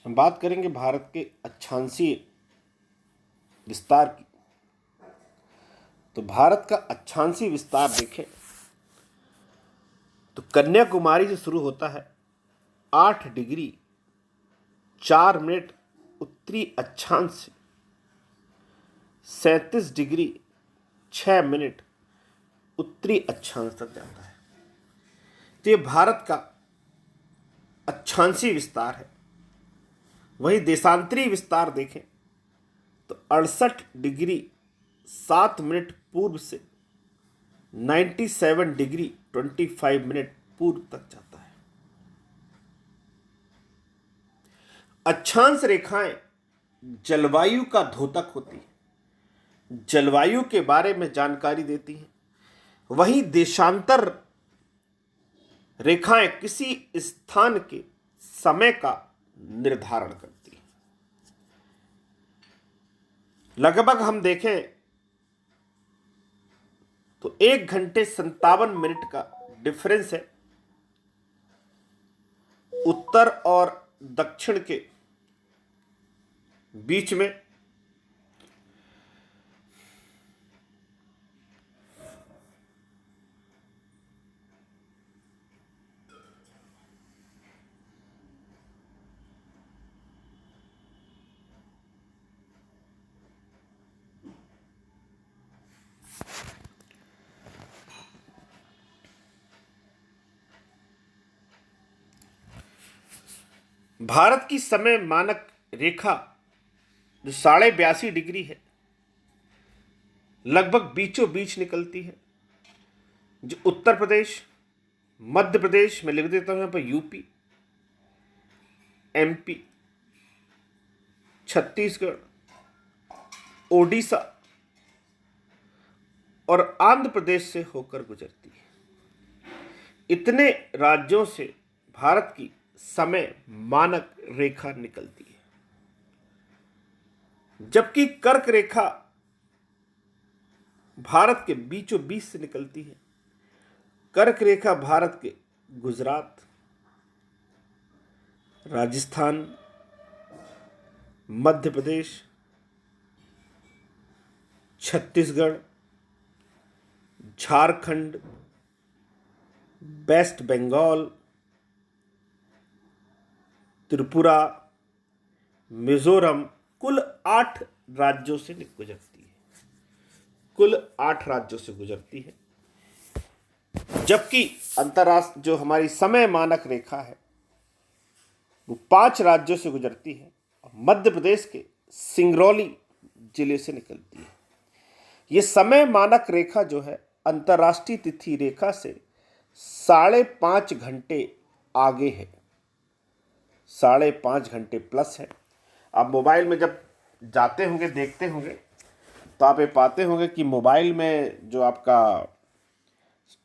हम बात करेंगे भारत के अक्षांशीय विस्तार की। तो भारत का अक्षांशीय विस्तार देखें तो कन्याकुमारी से शुरू होता है 8 डिग्री 4 मिनट उत्तरी अक्षांश से 37 डिग्री 6 मिनट उत्तरी अक्षांश तक जाता है। तो ये भारत का अक्षांशीय विस्तार है। वही देशांतरीय विस्तार देखें तो 68 डिग्री 7 मिनट पूर्व से 97 डिग्री 25 मिनट पूर्व तक जाता है। अक्षांश रेखाएं जलवायु का द्योतक होती है, जलवायु के बारे में जानकारी देती हैं। वहीं देशांतर रेखाएं किसी स्थान के समय का निर्धारण करती हैं। लगभग हम देखें तो 1 घंटे 57 मिनट का डिफरेंस है उत्तर और दक्षिण के बीच में। भारत की समय मानक रेखा जो 82.5 डिग्री है लगभग बीचों बीच निकलती है, जो उत्तर प्रदेश, मध्य प्रदेश में लिख देता हूं यहां पर यूपी, एमपी, छत्तीसगढ़, ओडिशा और आंध्र प्रदेश से होकर गुजरती है। इतने राज्यों से भारत की समय मानक रेखा निकलती है, जबकि कर्क रेखा भारत के बीचों बीच से निकलती है। कर्क रेखा भारत के गुजरात, राजस्थान, मध्य प्रदेश, छत्तीसगढ़, झारखंड, वेस्ट बंगाल, त्रिपुरा, मिजोरम, कुल 8 राज्यों से गुजरती है। कुल 8 राज्यों से गुजरती है, जबकि अंतरराष्ट्रीय जो हमारी समय मानक रेखा है वो 5 राज्यों से गुजरती है और मध्य प्रदेश के सिंगरौली जिले से निकलती है। ये समय मानक रेखा जो है अंतरराष्ट्रीय तिथि रेखा से 5.5 घंटे आगे है, 5.5 घंटे प्लस है। आप मोबाइल में जब जाते होंगे, देखते होंगे, तो आप ये पाते होंगे कि मोबाइल में जो आपका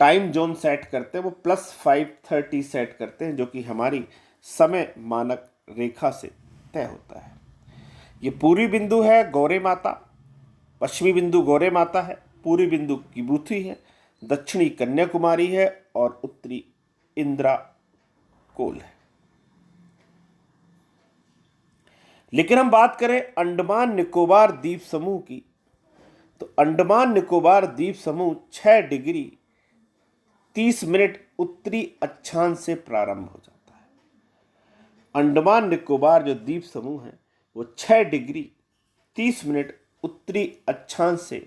टाइम जोन सेट करते हैं वो +5:30 सेट करते हैं, जो कि हमारी समय मानक रेखा से तय होता है। ये पूर्वी बिंदु है गौरे माता, पश्चिमी बिंदु गौरे माता है, पूर्वी बिंदु किबुथी है, दक्षिणी कन्याकुमारी है और उत्तरी इंदिरा कोल है। लेकिन हम बात करें अंडमान निकोबार द्वीप समूह की, तो अंडमान निकोबार द्वीप समूह 6 डिग्री 30 मिनट उत्तरी अक्षांश से प्रारंभ हो जाता है। अंडमान निकोबार जो द्वीप समूह है वो 6 डिग्री 30 मिनट उत्तरी अक्षांश से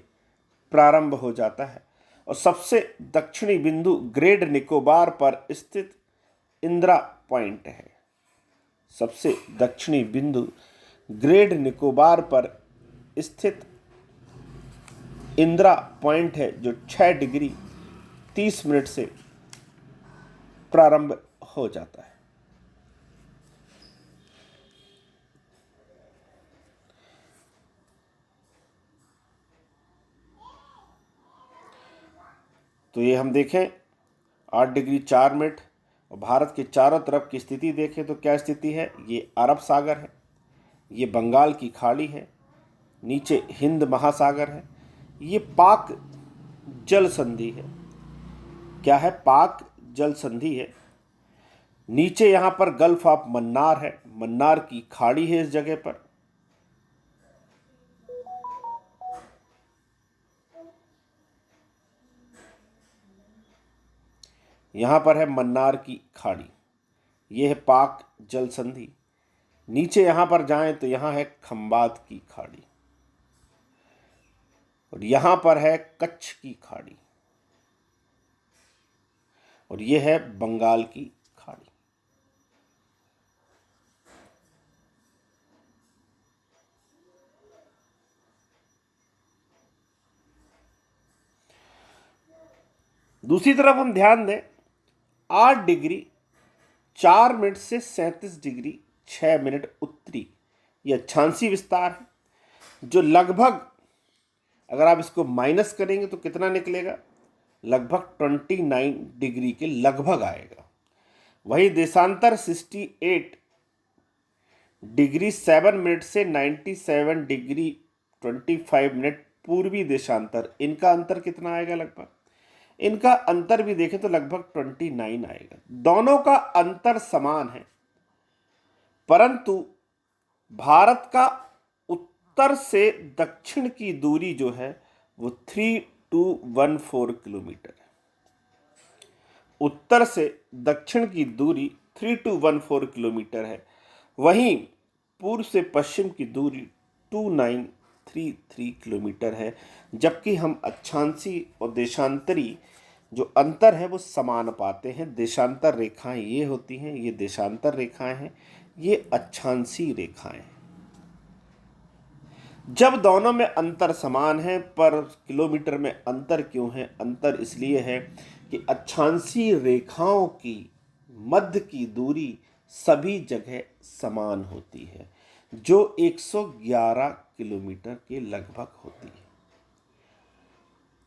प्रारंभ हो जाता है और सबसे दक्षिणी बिंदु ग्रेट निकोबार पर स्थित इंदिरा पॉइंट है। सबसे दक्षिणी बिंदु ग्रेट निकोबार पर स्थित इंदिरा पॉइंट है, जो 6 डिग्री 30 मिनट से प्रारंभ हो जाता है। तो ये हम देखें 8 डिग्री 4 मिनट और भारत के चारों तरफ की स्थिति देखें तो क्या स्थिति है। ये अरब सागर है, ये बंगाल की खाड़ी है, नीचे हिंद महासागर है, ये पाक जल संधि है। क्या है? पाक जल संधि है। नीचे यहां पर गल्फ ऑफ मन्नार है, मन्नार की खाड़ी है इस जगह पर। यहां पर है मन्नार की खाड़ी, यह है पाक जल संधि। नीचे यहां पर जाएं तो यहां है खंबात की खाड़ी, और यहां पर है कच्छ की खाड़ी, और यह है बंगाल की खाड़ी। दूसरी तरफ हम ध्यान दें, 8 डिग्री 4 मिनट से 37 डिग्री 6 मिनट उत्तरी, यह अक्षांशीय विस्तार है, जो लगभग, अगर आप इसको माइनस करेंगे तो कितना निकलेगा, लगभग 29 डिग्री के लगभग आएगा। वही देशांतर 68 डिग्री 7 मिनट से 97 डिग्री 25 मिनट पूर्वी देशांतर, इनका अंतर कितना आएगा, लगभग, इनका अंतर भी देखें तो लगभग 29 आएगा। दोनों का अंतर समान है, परंतु भारत का उत्तर से दक्षिण की दूरी जो है वो 3214 किलोमीटर है। उत्तर से दक्षिण की दूरी 3214 किलोमीटर है। वहीं पूर्व से पश्चिम की दूरी 2933 किलोमीटर है। जबकि हम अक्षांशी और देशांतरी जो अंतर है वो समान पाते हैं। देशांतर रेखाएं ये होती हैं, ये देशांतर रेखाएं हैं, ये अक्षांशी रेखाएं हैं। जब दोनों में अंतर समान है, पर किलोमीटर में अंतर क्यों है? अंतर इसलिए है कि अक्षांशीय रेखाओं की मध्य की दूरी सभी जगह समान होती है, जो 111 किलोमीटर के लगभग होती है।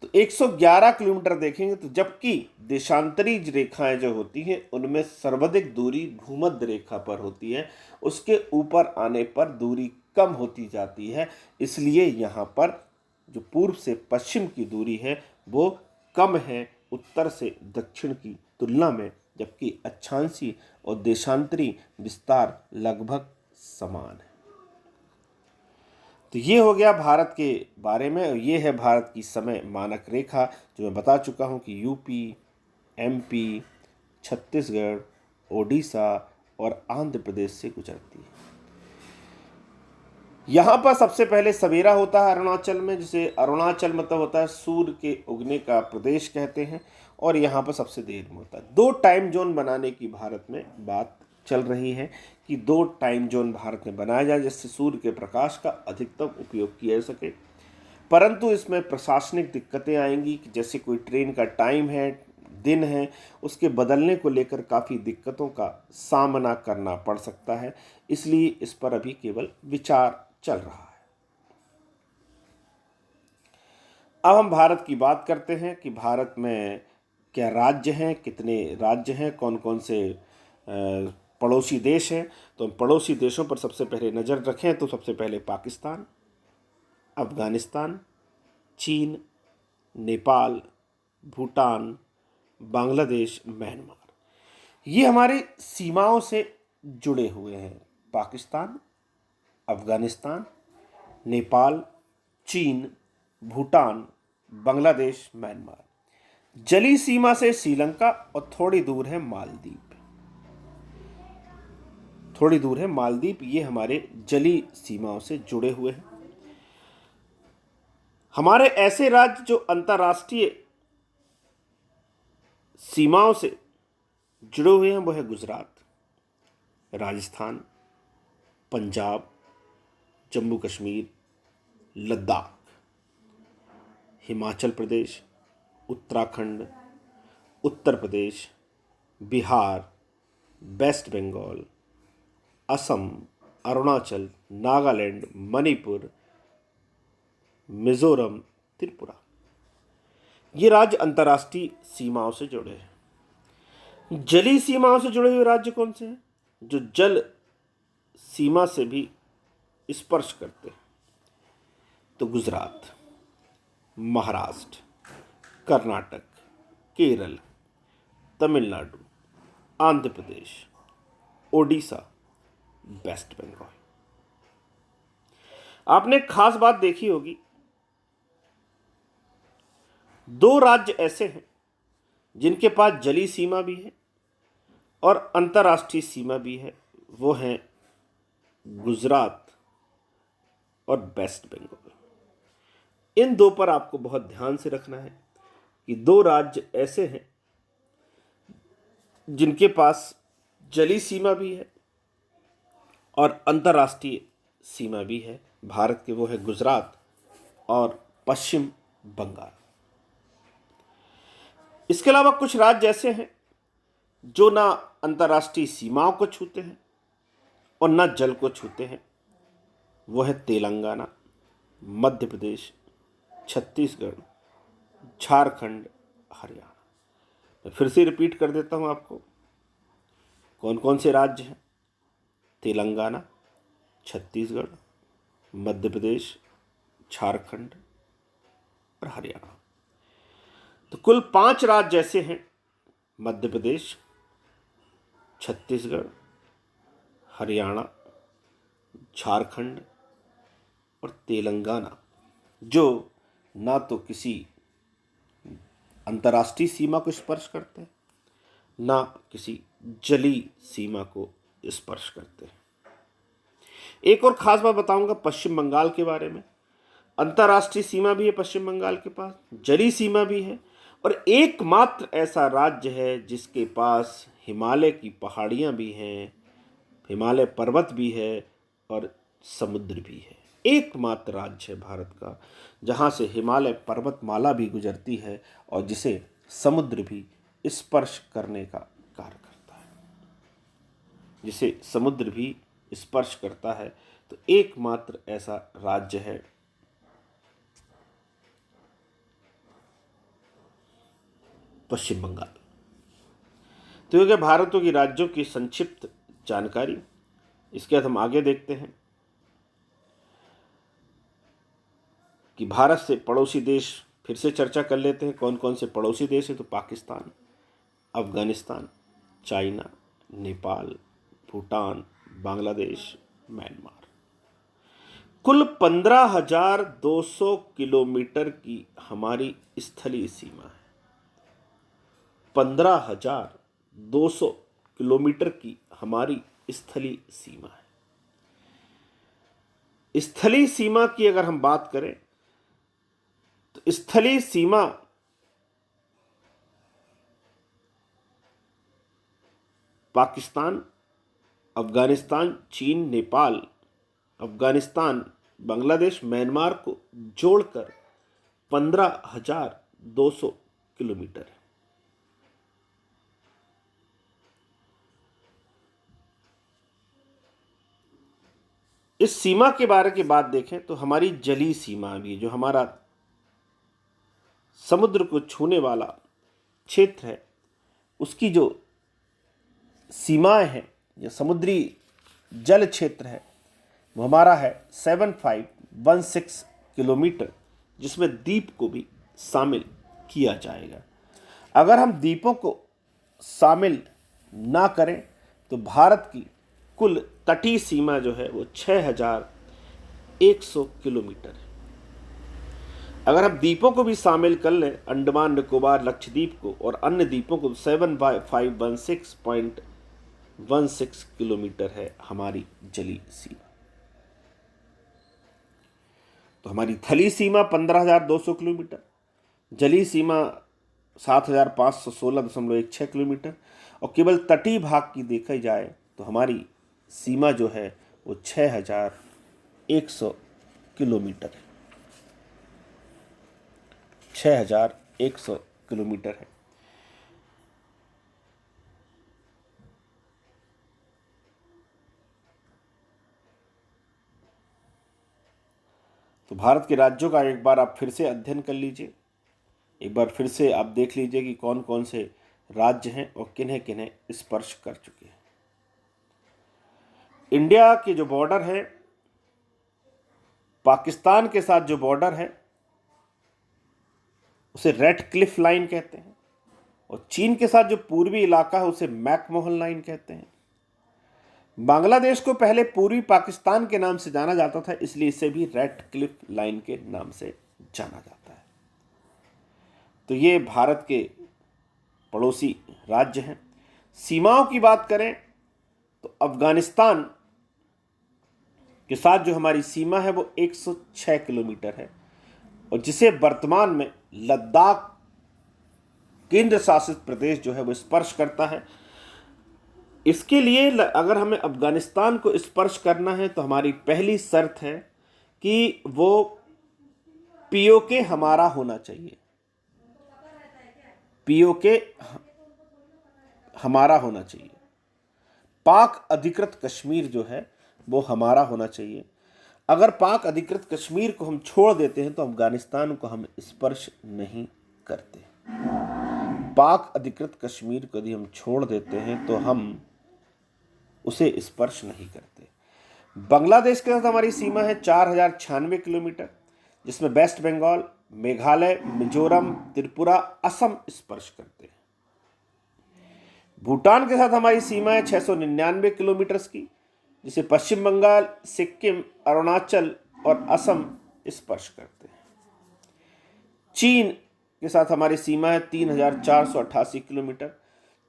तो 111 किलोमीटर देखेंगे तो, जबकि देशांतरी रेखाएं जो होती हैं उनमें सर्वाधिक दूरी भूमध्य रेखा पर होती है, उसके ऊपर आने पर दूरी कम होती जाती है। इसलिए यहाँ पर जो पूर्व से पश्चिम की दूरी है वो कम है उत्तर से दक्षिण की तुलना में, जबकि अक्षांशीय और देशांतरी विस्तार लगभग समान है। तो ये हो गया भारत के बारे में, और ये है भारत की समय मानक रेखा, जो मैं बता चुका हूँ कि यूपी, एमपी, छत्तीसगढ़, ओडिशा और आंध्र प्रदेश से गुजरती है। यहाँ पर सबसे पहले सवेरा होता है अरुणाचल में, जिसे अरुणाचल मतलब होता है सूर्य के उगने का प्रदेश कहते हैं, और यहाँ पर सबसे देर में होता है। 2 टाइम जोन बनाने की भारत में बात चल रही है कि 2 टाइम जोन भारत में बनाया जाए, जिससे सूर्य के प्रकाश का अधिकतम उपयोग किया जा सके। परंतु इसमें प्रशासनिक दिक्कतें आएंगी कि जैसे कोई ट्रेन का टाइम है, दिन है, उसके बदलने को लेकर काफ़ी दिक्कतों का सामना करना पड़ सकता है। इसलिए इस पर अभी केवल विचार चल रहा है। अब हम भारत की बात करते हैं कि भारत में क्या राज्य हैं, कितने राज्य हैं, कौन कौन से पड़ोसी देश हैं। तो हम पड़ोसी देशों पर सबसे पहले नज़र रखें तो सबसे पहले पाकिस्तान, अफगानिस्तान, चीन, नेपाल, भूटान, बांग्लादेश, म्यांमार, ये हमारी सीमाओं से जुड़े हुए हैं। पाकिस्तान, अफगानिस्तान, नेपाल, चीन, भूटान, बांग्लादेश, म्यांमार। जली सीमा से श्रीलंका, और थोड़ी दूर है मालदीव। थोड़ी दूर है मालदीव, ये हमारे जली सीमाओं से जुड़े हुए हैं। हमारे ऐसे राज्य जो अंतर्राष्ट्रीय सीमाओं से जुड़े हुए हैं वो है गुजरात, राजस्थान, पंजाब, जम्मू कश्मीर, लद्दाख, हिमाचल प्रदेश, उत्तराखंड, उत्तर प्रदेश, बिहार, वेस्ट बंगाल, असम, अरुणाचल, नागालैंड, मणिपुर, मिजोरम, त्रिपुरा। ये राज्य अंतर्राष्ट्रीय सीमाओं से जुड़े हैं। जली सीमाओं से जुड़े हुए राज्य कौन से हैं? जो जल सीमा से भी स्पर्श करते हैं, तो गुजरात, महाराष्ट्र, कर्नाटक, केरल, तमिलनाडु, आंध्र प्रदेश, ओडिशा, वेस्ट बंगाल। आपने एक खास बात देखी होगी, दो राज्य ऐसे हैं जिनके पास जलीय सीमा भी है और अंतर्राष्ट्रीय सीमा भी है, वो हैं गुजरात और वेस्ट बंगाल। इन दो पर आपको बहुत ध्यान से रखना है कि दो राज्य ऐसे हैं जिनके पास जलीय सीमा भी है और अंतर्राष्ट्रीय सीमा भी है भारत के, वो है गुजरात और पश्चिम बंगाल। इसके अलावा कुछ राज्य ऐसे हैं जो ना अंतर्राष्ट्रीय सीमाओं को छूते हैं और ना जल को छूते हैं, वो है तेलंगाना, मध्य प्रदेश, छत्तीसगढ़, झारखंड, हरियाणा। मैं फिर से रिपीट कर देता हूं आपको, कौन कौन से राज्य हैं? तेलंगाना, छत्तीसगढ़, मध्य प्रदेश, झारखंड और हरियाणा। तो कुल 5 राज्य ऐसे हैं, मध्य प्रदेश, छत्तीसगढ़, हरियाणा, झारखंड और तेलंगाना, जो ना तो किसी अंतर्राष्ट्रीय सीमा को स्पर्श करते हैं, ना किसी जलीय सीमा को स्पर्श करते हैं। एक और खास बात बताऊंगा पश्चिम बंगाल के बारे में। अंतर्राष्ट्रीय सीमा भी है पश्चिम बंगाल के पास, जलीय सीमा भी है, और एकमात्र ऐसा राज्य है जिसके पास हिमालय की पहाड़ियां भी हैं, हिमालय पर्वत भी है और समुद्र भी है। एकमात्र राज्य है भारत का जहां से हिमालय पर्वतमाला भी गुजरती है और जिसे समुद्र भी स्पर्श करने का कार्य करता है, जिसे समुद्र भी स्पर्श करता है। तो एकमात्र ऐसा राज्य है पश्चिम बंगाल। तो ये भारत की राज्यों की संक्षिप्त जानकारी। इसके बाद हम आगे देखते हैं कि भारत से पड़ोसी देश फिर से चर्चा कर लेते हैं। कौन कौन से पड़ोसी देश हैं? तो पाकिस्तान, अफगानिस्तान, चाइना, नेपाल, भूटान, बांग्लादेश, म्यांमार। कुल 15,200 किलोमीटर की हमारी स्थलीय सीमा है। 15,200 किलोमीटर की हमारी स्थलीय सीमा है। स्थलीय सीमा की अगर हम बात करें तो स्थलीय सीमा पाकिस्तान, अफगानिस्तान, चीन, नेपाल, अफगानिस्तान, बांग्लादेश, म्यांमार को जोड़कर 15,200 किलोमीटर है। इस सीमा के बारे की बात देखें तो हमारी जलीय सीमा भी, जो हमारा समुद्र को छूने वाला क्षेत्र है, उसकी जो सीमाएं हैं या समुद्री जल क्षेत्र है, वो हमारा है 7516 किलोमीटर, जिसमें द्वीप को भी शामिल किया जाएगा। अगर हम द्वीपों को शामिल ना करें तो भारत की कुल तटीय सीमा जो है वो 6,100 किलोमीटर है। अगर हम द्वीपों को भी शामिल कर लें, अंडमान निकोबार, लक्षद्वीप को और अन्य द्वीपों को, 7516.16 किलोमीटर है हमारी जलीय सीमा। तो हमारी थली सीमा 15,200 किलोमीटर, जलीय सीमा 7,516.16 किलोमीटर, और केवल तटीय भाग की देखी जाए तो हमारी सीमा जो है वो 6,100 किलोमीटर है। 6,100 किलोमीटर है। तो भारत के राज्यों का एक बार आप फिर से अध्ययन कर लीजिए, एक बार फिर से आप देख लीजिए कि कौन कौन से राज्य हैं और किन्हें किन्हें स्पर्श कर चुके हैं। इंडिया के जो बॉर्डर है, पाकिस्तान के साथ जो बॉर्डर है उसे रेड क्लिफ लाइन कहते हैं, और चीन के साथ जो पूर्वी इलाका है उसे मैकमोहन लाइन कहते हैं। बांग्लादेश को पहले पूर्वी पाकिस्तान के नाम से जाना जाता था, इसलिए इसे भी रेड क्लिफ लाइन के नाम से जाना जाता है। तो ये भारत के पड़ोसी राज्य हैं। सीमाओं की बात करें तो अफगानिस्तान के साथ जो हमारी सीमा है वो 106 किलोमीटर है, और जिसे वर्तमान में लद्दाख केंद्र शासित प्रदेश जो है वो स्पर्श करता है। इसके लिए अगर हमें अफगानिस्तान को स्पर्श करना है तो हमारी पहली शर्त है कि वो पीओके हमारा होना चाहिए, पीओके हमारा होना चाहिए। पाक अधिकृत कश्मीर जो है वो हमारा होना चाहिए। अगर पाक अधिकृत कश्मीर को हम छोड़ देते हैं तो अफगानिस्तान को हम स्पर्श नहीं करते। पाक अधिकृत कश्मीर को यदि हम छोड़ देते हैं तो हम उसे स्पर्श नहीं करते। बांग्लादेश के साथ हमारी सीमा है 4096 किलोमीटर, जिसमें वेस्ट बंगाल, मेघालय, मिजोरम, त्रिपुरा, असम स्पर्श करते हैं। भूटान के साथ हमारी सीमा है 699 किलोमीटर की, जिसे पश्चिम बंगाल, सिक्किम, अरुणाचल और असम स्पर्श करते हैं। चीन के साथ हमारी सीमा है 3488 किलोमीटर,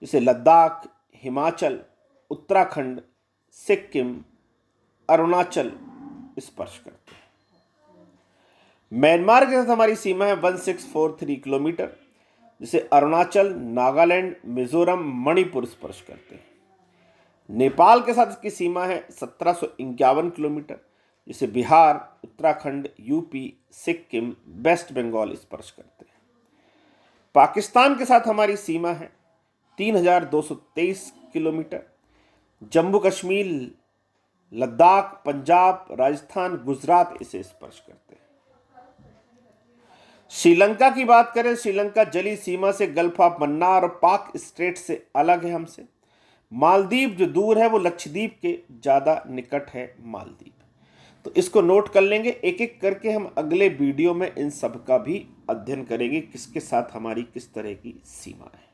जिसे लद्दाख, हिमाचल, उत्तराखंड, सिक्किम, अरुणाचल स्पर्श करते हैं। म्यांमार के साथ हमारी सीमा है 1643 किलोमीटर, जिसे अरुणाचल, नागालैंड, मिजोरम, मणिपुर स्पर्श करते हैं। नेपाल के साथ इसकी सीमा है 1751 किलोमीटर, जिसे बिहार, उत्तराखंड, यूपी, सिक्किम, वेस्ट बंगाल स्पर्श करते हैं। पाकिस्तान के साथ हमारी सीमा है 3223 किलोमीटर, जम्मू कश्मीर, लद्दाख, पंजाब, राजस्थान, गुजरात इसे स्पर्श करते हैं। श्रीलंका की बात करें, श्रीलंका जलीय सीमा से गल्फ ऑफ मन्नार और पाक स्ट्रेट से अलग है हमसे। मालदीव जो दूर है वो लक्षद्वीप के ज़्यादा निकट है मालदीव। तो इसको नोट कर लेंगे, एक एक करके हम अगले वीडियो में इन सब का भी अध्ययन करेंगे, किसके साथ हमारी किस तरह की सीमा है।